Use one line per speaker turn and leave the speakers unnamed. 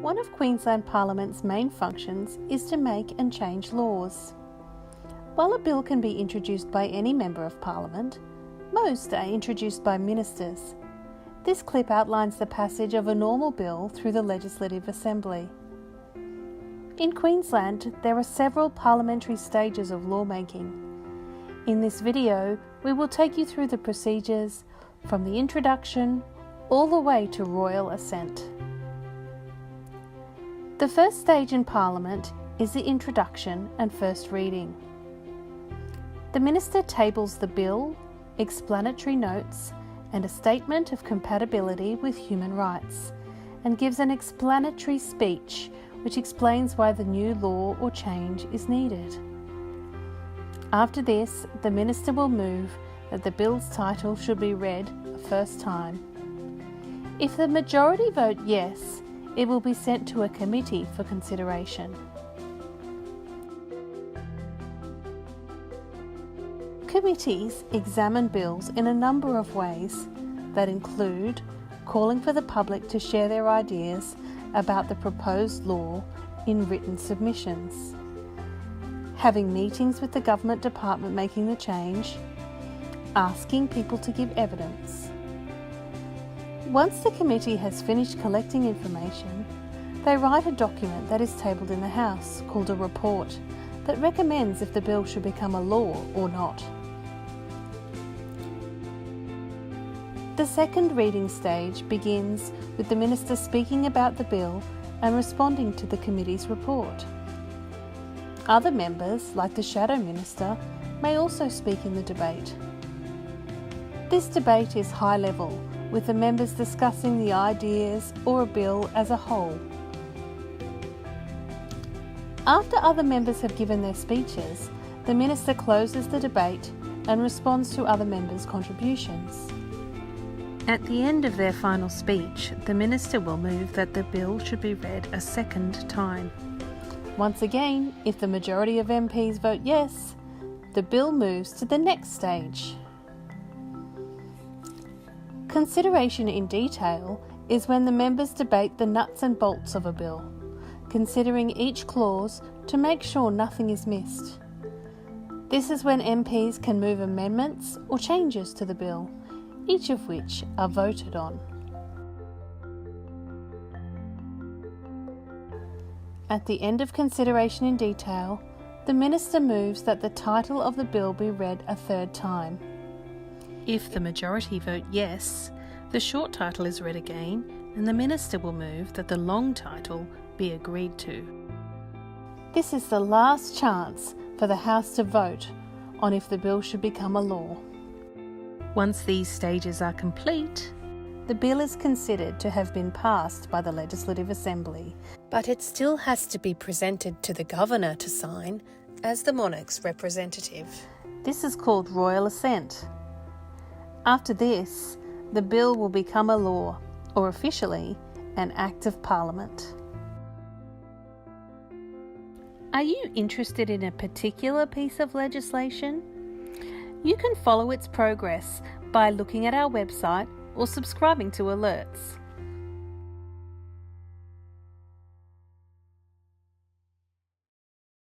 One of Queensland Parliament's main functions is to make and change laws. While a bill can be introduced by any Member of Parliament, most are introduced by ministers. This clip outlines the passage of a normal bill through the Legislative Assembly. In Queensland, there are several parliamentary stages of lawmaking. In this video, we will take you through the procedures from the introduction all the way to royal assent. The first stage in Parliament is the introduction and first reading. The Minister tables the bill, explanatory notes, and a statement of compatibility with human rights, and gives an explanatory speech which explains why the new law or change is needed. After this, the Minister will move that the bill's title should be read a first time. If the majority vote yes, it will be sent to a committee for consideration. Committees examine bills in a number of ways that include calling for the public to share their ideas about the proposed law in written submissions, having meetings with the government department making the change, asking people to give evidence. Once the committee has finished collecting information, they write a document that is tabled in the House called a report that recommends if the bill should become a law or not. The second reading stage begins with the Minister speaking about the bill and responding to the committee's report. Other members, like the Shadow Minister, may also speak in the debate. This debate is high level, with the members discussing the ideas or a bill as a whole. After other members have given their speeches, the Minister closes the debate and responds to other members' contributions. At the end of their final speech, the Minister will move that the bill should be read a second time. Once again, if the majority of MPs vote yes, the bill moves to the next stage. Consideration in detail is when the members debate the nuts and bolts of a bill, considering each clause to make sure nothing is missed. This is when MPs can move amendments or changes to the bill, each of which are voted on. At the end of consideration in detail, the Minister moves that the title of the bill be read a third time. If the majority vote yes, the short title is read again, and the Minister will move that the long title be agreed to. This is the last chance for the House to vote on if the bill should become a law. Once these stages are complete, the bill is considered to have been passed by the Legislative Assembly, but it still has to be presented to the Governor to sign as the monarch's representative. This is called royal assent. After this, the bill will become a law, or officially, an Act of Parliament. Are you interested in a particular piece of legislation? You can follow its progress by looking at our website or subscribing to alerts.